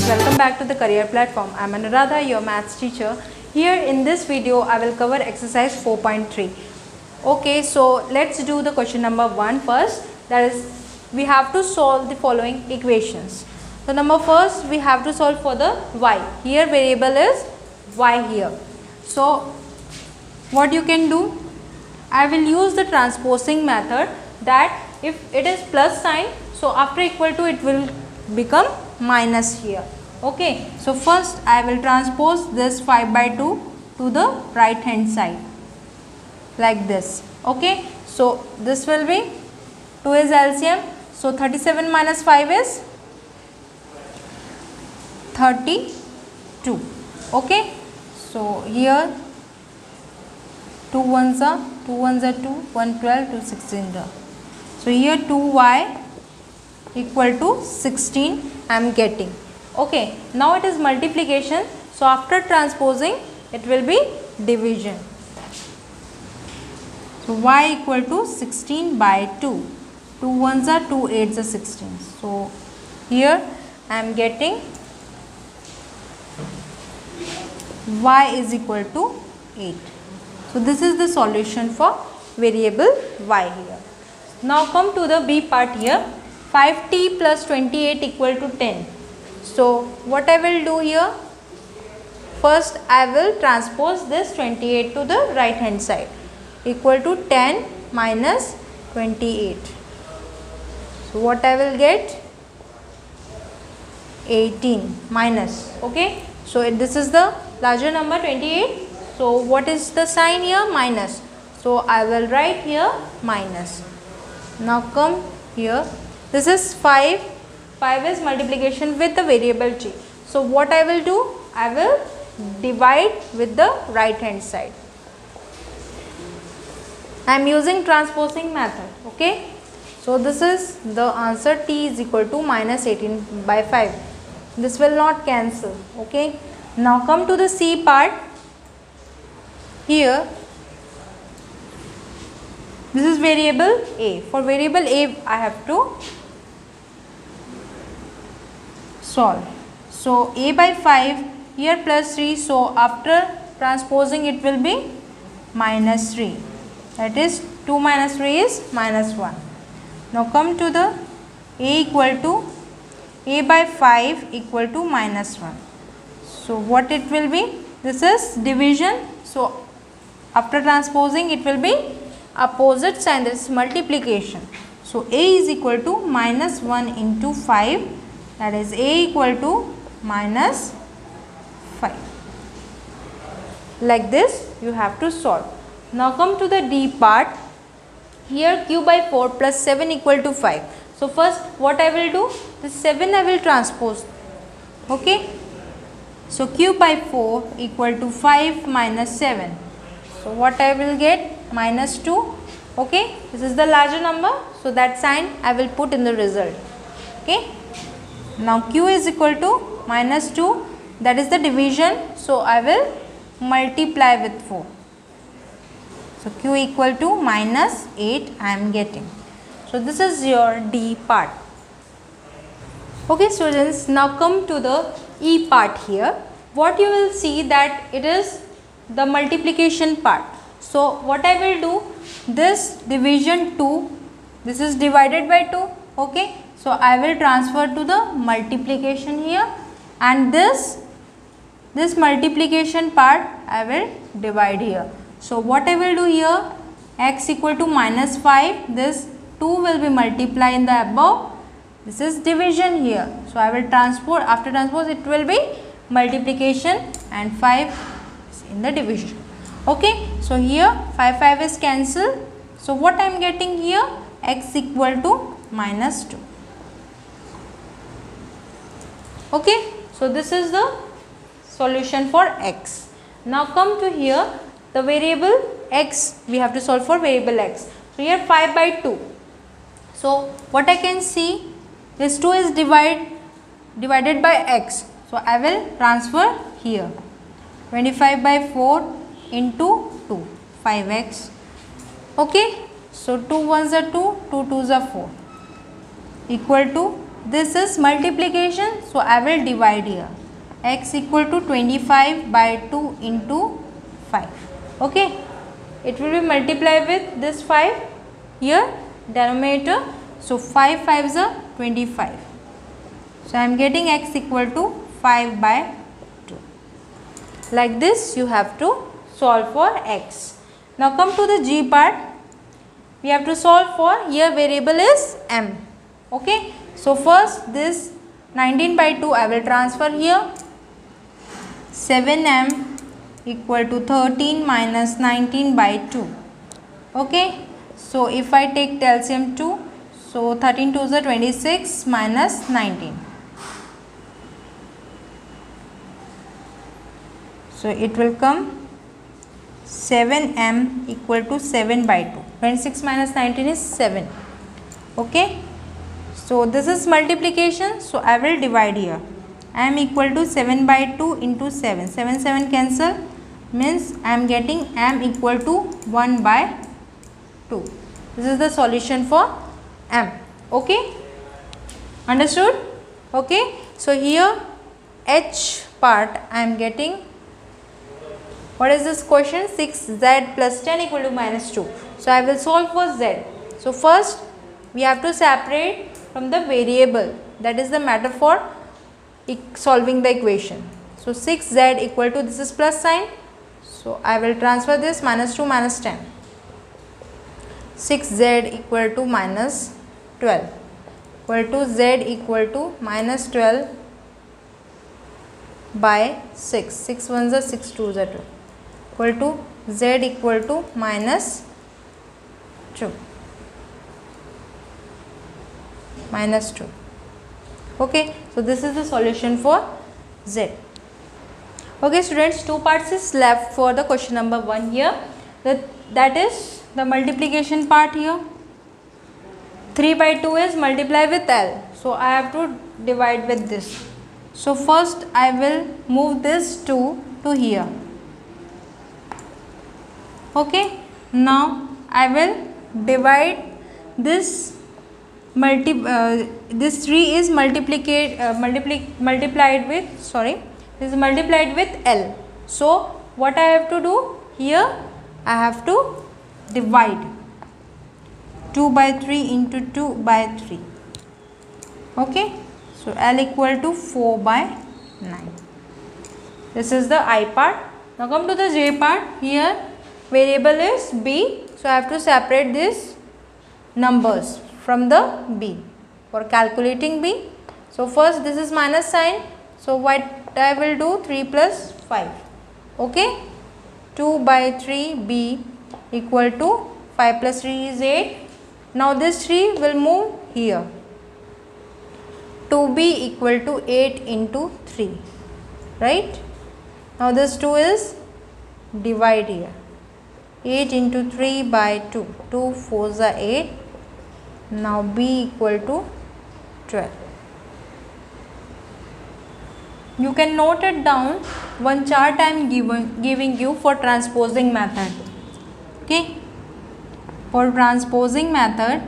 welcome back to the career platform. I am Anuradha, your maths teacher. Here in this video I will cover exercise 4.3. Okay, so let's do the question number 1 first. That is, we have to solve the following equations. So number first, we have to solve for the y. Here variable is y here. So what you can do, I will use the transposing method, that if it is plus sign, so after equal to it will become minus here. Okay, so first I will transpose this 5/2 to the right hand side like this. Okay, so this will be 2 is LCM, so 37 minus 5 is 32. Okay, so here 2 ones are 2, 1 12, 2 16. So here 2y equal to 16 I am getting. Okay, now it is multiplication, so after transposing it will be division. So y equal to 16 by 2. 2 ones are 2, 8s are 16. So here I am getting y is equal to 8. So this is the solution for variable y here. Now come to the b part here. 5t plus 28 equal to 10. So what I will do here, first I will transpose this 28 to the right hand side, equal to 10 minus 28. So what I will get, 18 minus. Okay, so this is the larger number 28. So what is the sign here? Minus. So I will write here minus. Now come here. This is 5. 5 is multiplication with the variable t. So what I will do? I will divide with the right hand side. I am using transposing method. Okay. So this is the answer, t is equal to minus 18 by 5. This will not cancel. Okay. Now come to the c part. Here this is variable a. For variable a I have to solve. So a by 5, here plus 3, so after transposing it will be minus 3. That is 2 minus 3 is minus 1. Now come to the a equal to a by 5 equal to minus 1. So what it will be? This is division. So after transposing it will be opposite sign, this is multiplication. So a is equal to minus 1 into 5, that is a equal to minus 5. Like this you have to solve. Now come to the d part. Here q by 4 plus 7 equal to 5. So first what I will do, this 7 I will transpose. Okay. So q by 4 equal to 5 minus 7. So what I will get? Minus 2. Okay, this is the larger number, so that sign I will put in the result. Okay, now q is equal to minus 2, that is the division, so I will multiply with 4. So q equal to minus 8 I am getting. So this is your d part. Okay students, now come to the e part here. What you will see, that it is the multiplication part. So what I will do, this division 2, this is divided by 2. Okay, so I will transfer to the multiplication here, and this multiplication part I will divide here. So what I will do here, x equal to minus 5, this 2 will be multiplied in the above, this is division here. So I will transpose, after transpose it will be multiplication, and 5 in the division. Okay, so here 5 is cancelled. So what I am getting here, x equal to minus 2. Okay, so this is the solution for x. Now come to here, the variable x, we have to solve for variable x. So here 5 by 2. So what I can see, this 2 is divided by x. So I will transfer here. 25 by 4 into 2, 5x. Okay, so 2 1s are 2, 2 2s are 4, equal to this is multiplication, so I will divide here. X equal to 25 by 2 into 5. Okay, it will be multiplied with this 5 here denominator. So 5 5s are 25. So I am getting x equal to 5 by 2. Like this you have to solve for x. Now come to the g part. We have to solve for, here variable is m. Okay, so first this 19 by 2 I will transfer here. 7m equal to 13 minus 19 by 2. Okay, so if I take LCM 2, so 13 2s are 26 minus 19. So it will come 7m equal to 7 by 2. 26 minus 19 is 7. Okay, so this is multiplication, so I will divide here. M equal to 7 by 2 into 7. 7 7 cancel, means I am getting m equal to 1 by 2. This is the solution for m. Okay, understood? Okay, so here h part I am getting, what is this question? 6z plus 10 equal to minus 2. So I will solve for z. So first we have to separate from the variable, that is the matter for solving the equation. So 6z equal to, this is plus sign, so I will transfer this, minus 2 minus 10. 6z equal to minus 12 equal to z equal to minus 12 by 6. 6 1s are 6 2s are 2 equal to z equal to minus 2. Minus 2. Okay, so this is the solution for z. Okay students, two parts is left for the question number 1 here. That is the multiplication part here. 3 by 2 is multiply with L. So I have to divide with this. So first I will move this 2 to here. Okay, now I will divide this. This 3 is multiplied with, sorry, this is multiplied with L. So what I have to do here, I have to divide 2 by 3 into 2 by 3. Okay, so L equal to 4 by 9. This is the I part. Now come to the J part. Here variable is B, so I have to separate these numbers from the B for calculating B. So first this is minus sign, so what I will do, 3 plus 5. Okay, 2 by 3 B equal to 5 plus 3 is 8. Now this 3 will move here. 2b equal to 8 into 3, right? Now this 2 is divide here. 8 into 3 by 2. 2 4s are 8. Now b equal to 12. You can note it down. One chart I am giving you for transposing method. Okay, for transposing method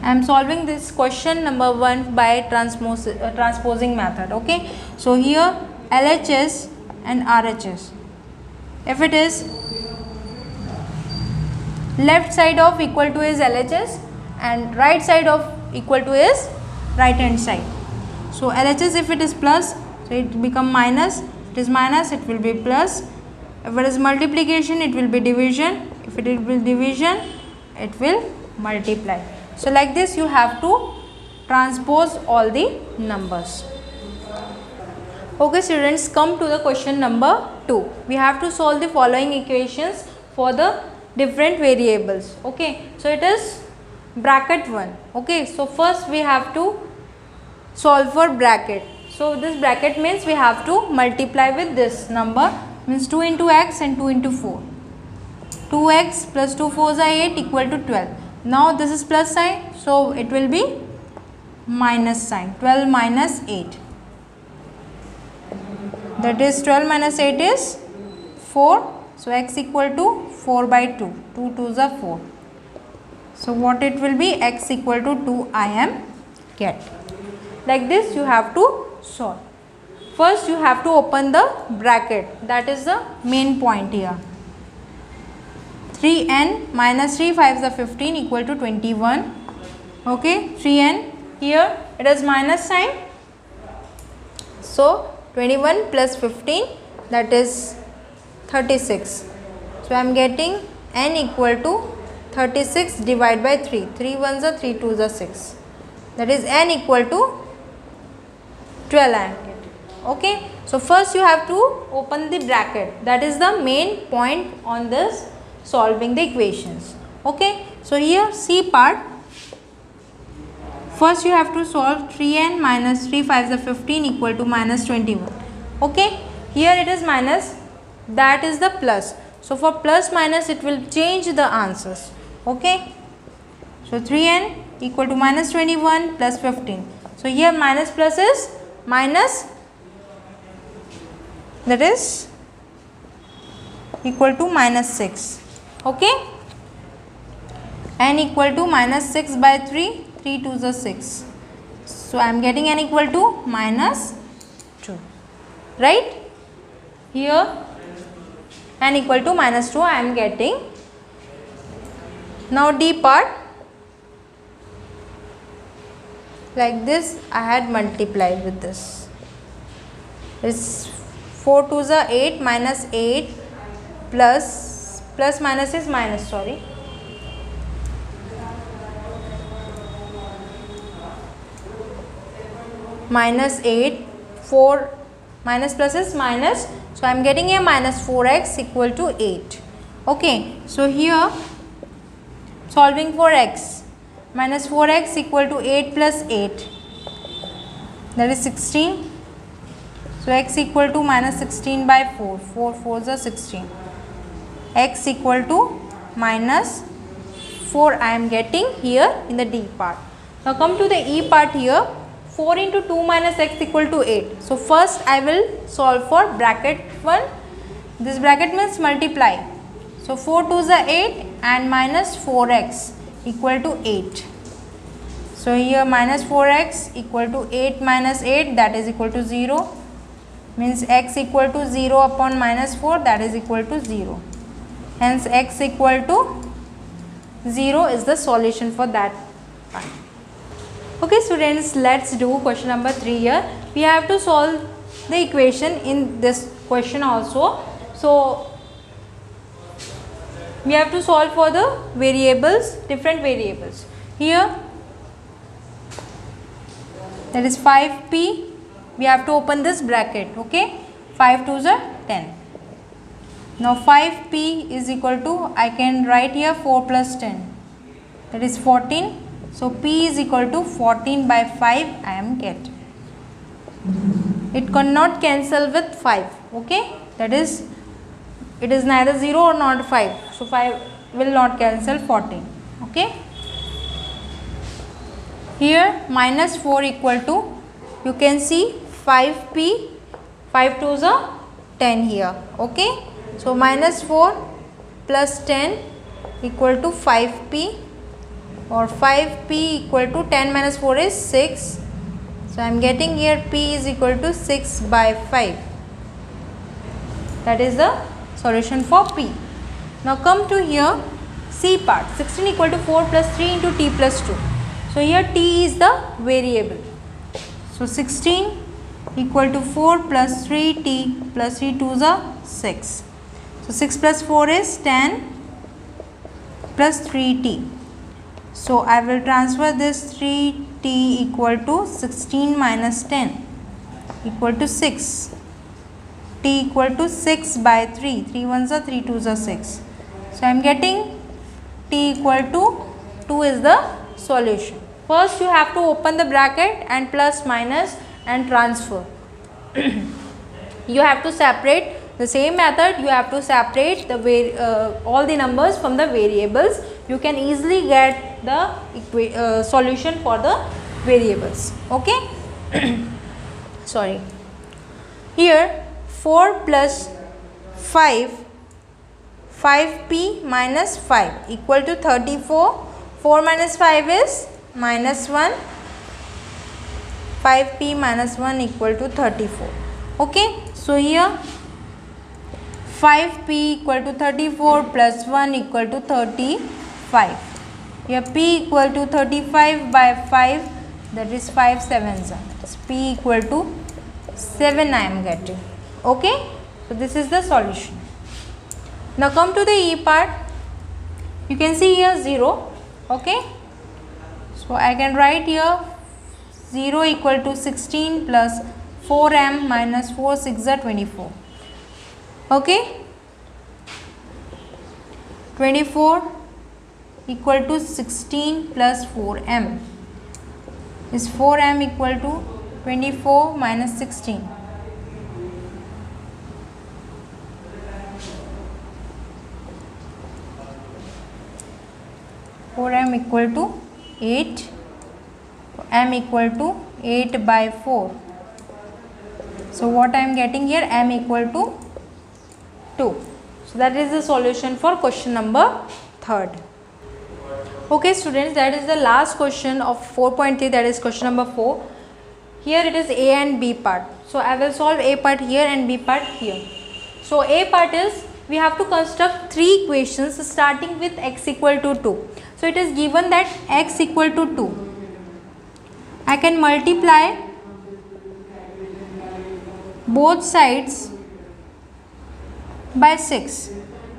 I am solving this question number 1 by transposing method. Okay, so here LHS and RHS, if it is left side of equal to is LHS and right side of equal to is right hand side. So LHS, if it is plus, so it become minus. If it is minus, it will be plus. If it is multiplication, it will be division. If it will be division, it will multiply. So like this you have to transpose all the numbers. Okay students, come to the question number 2. We have to solve the following equations for the different variables. Okay, so it is bracket 1. Okay, so first we have to solve for bracket. So this bracket means we have to multiply with this number, means 2 into x and 2 into 4. 2x plus 2 4s are 8 equal to 12. Now this is plus sign, so it will be minus sign. 12 minus 8. That is 12 minus 8 is 4. So x equal to 4 by 2. 2 2s are 4. So what it will be? X equal to 2 I am get. Like this you have to solve. First you have to open the bracket, that is the main point here. 3n minus 3 5s are 15 equal to 21. Okay, 3n, here it is minus sign. So 21 plus 15, that is 36. So I am getting n equal to 36 divided by 3. 3 1s are 3 2s are 6. That is n equal to 12 I am getting. Okay, so first you have to open the bracket, that is the main point on this solving the equations. Okay, so here C part, first you have to solve 3n minus 3 5s are 15 equal to minus 21. Okay, here it is minus, that is the plus. So for plus minus it will change the answers. Okay, so 3n equal to minus 21 plus 15. So here minus plus is minus, that is equal to minus 6. Okay, n equal to minus 6 by 3, 3 2s are 6. So I am getting n equal to minus 2, right? Here n equal to minus 2 I am getting. Now D part, like this I had multiplied with this. It's 4 2s are 8 minus 8 plus minus is minus, sorry. Minus 8, 4 minus plus is minus. So I am getting a minus 4x equal to 8. Okay, so here solving for x, minus 4x equal to 8 plus 8, that is 16. So x equal to minus 16 by 4, 4 4s are 16. X equal to minus 4 I am getting here in the D part. Now come to the E part here. 4 into 2 minus x equal to 8. So first I will solve for bracket 1. This bracket means multiply. So 4 2s are 8 and minus 4x equal to 8. So here minus 4x equal to 8 minus 8, that is equal to 0. Means x equal to 0 upon minus 4, that is equal to 0. Hence x equal to 0 is the solution for that part. Okay students, let's do question number 3 here. We have to solve the equation in this question also. So we have to solve for the variables, different variables. Here that is 5p, we have to open this bracket. Okay, 5 2s are 10. Now 5p is equal to, I can write here 4 plus 10, that is 14. So p is equal to 14 by 5 I am getting. It cannot cancel with 5. Okay, that is, it is neither 0 or not 5. So 5 will not cancel 14. Okay, here minus 4 equal to, you can see 5p, 5 2s are 10 here. Okay, so minus 4 plus 10 equal to 5p, or 5p equal to 10 minus 4 is 6. So I am getting here p is equal to 6 by 5. That is the solution for p. Now come to here C part, 16 equal to 4 plus 3 into t plus 2. So here t is the variable. So 16 equal to 4 plus 3t plus 3 2s are 6. So 6 plus 4 is 10 plus 3t. So I will transfer this 3t equal to 16 minus 10 equal to 6. T equal to 6 by 3. 3 1s are 3 2s are 6. So I am getting t equal to 2 is the solution. First you have to open the bracket and plus minus and transfer. You have to separate, the same method you have to separate the all the numbers from the variables. You can easily get the solution for the variables. Okay. Sorry. Here 4 plus 5, 5p minus 5 equal to 34. 4 minus 5 is minus 1. 5p minus 1 equal to 34. Okay, so here 5p equal to 34 plus 1 equal to 35. Here p equal to 35 by 5, that is 5 sevens. That p equal to 7 I am getting. Okay, so this is the solution. Now come to the e part. You can see here 0. Okay, so I can write here 0 equal to 16 plus 4m minus 4 6 are 24. Okay, 24 equal to 16 plus 4m is 4m equal to 24 minus 16. m equal to 8, m equal to 8 by 4. So what I am getting here, m equal to 2. So that is the solution for question number 3rd. Okay students, that is the last question of 4.3, that is question number 4. Here it is a and b part. So I will solve a part here and b part here. So a part is, we have to construct 3 equations starting with x equal to 2. So it is given that x equal to 2. I can multiply both sides by 6.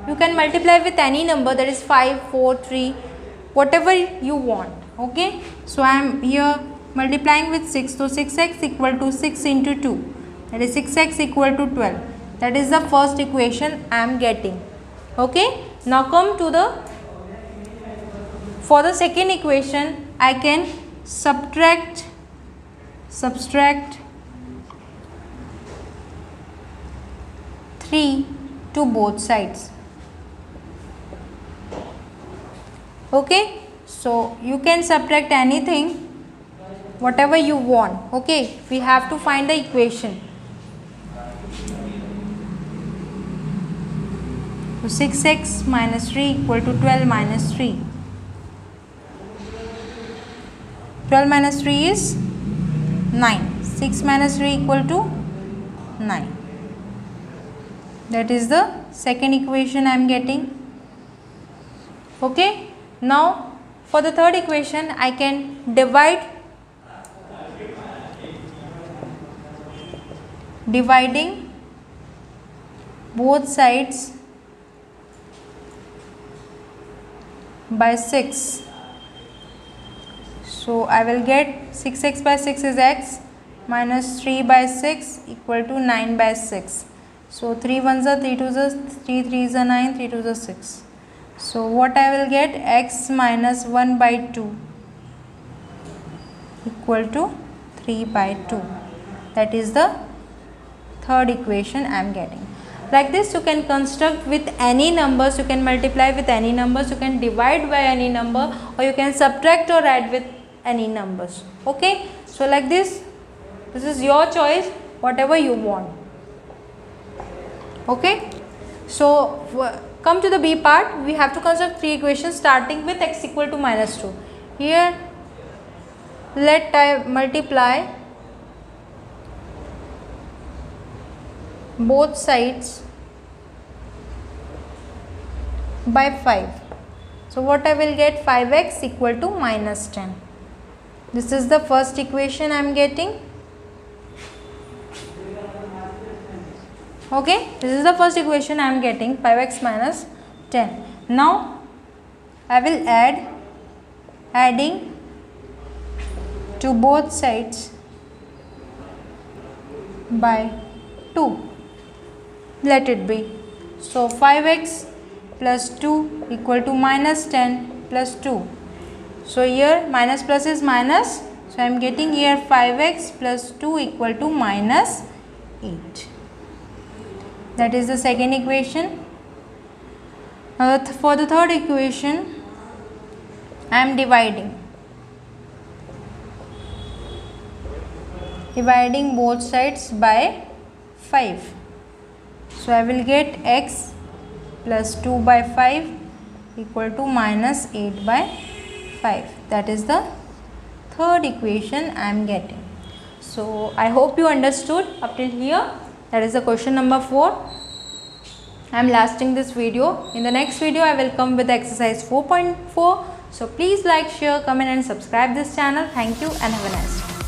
You can multiply with any number, that is 5, 4, 3, whatever you want. Okay, so I am here multiplying with 6. So 6x equal to 6 into 2, that is 6x equal to 12. That is the first equation I am getting. Okay, now come to for the second equation, I can subtract 3 to both sides. Okay, so you can subtract anything, whatever you want. Okay, we have to find the equation. So 6x minus 3 equal to 12 minus 3. 12 minus 3 is 9. 6 minus 3 equal to 9. That is the second equation I am getting. Okay, now for the third equation, I can dividing both sides by 6. So I will get 6x by 6 is x minus 3 by 6 equal to 9 by 6. So 3 1s are 3 2s are 3 3s are 9, 3 2s are 6. So what I will get, x minus 1 by 2 equal to 3 by 2. That is the third equation I am getting. Like this you can construct with any numbers, you can multiply with any numbers, you can divide by any number, or you can subtract or add with any numbers. Okay, so like this is your choice, whatever you want. Okay, so come to the b part. We have to construct 3 equations starting with x equal to minus 2. Here let I multiply both sides by 5. So what I will get, 5x equal to minus 10. This is the first equation I am getting. Okay, this is the first equation I am getting, 5x minus 10. Now I will adding to both sides by 2. Let it be. So 5x plus 2 equal to minus 10 plus 2. So here minus plus is minus. So I am getting here 5x plus 2 equal to minus 8. That is the second equation. Now for the third equation, I am dividing both sides by 5. So I will get x plus 2 by 5 equal to minus 8 by 5. That is the third equation I am getting. So I hope you understood up till here. That is the question number 4. I am lasting this video. In the next video I will come with exercise 4.4. So please like, share, comment and subscribe this channel. Thank you and have a nice day.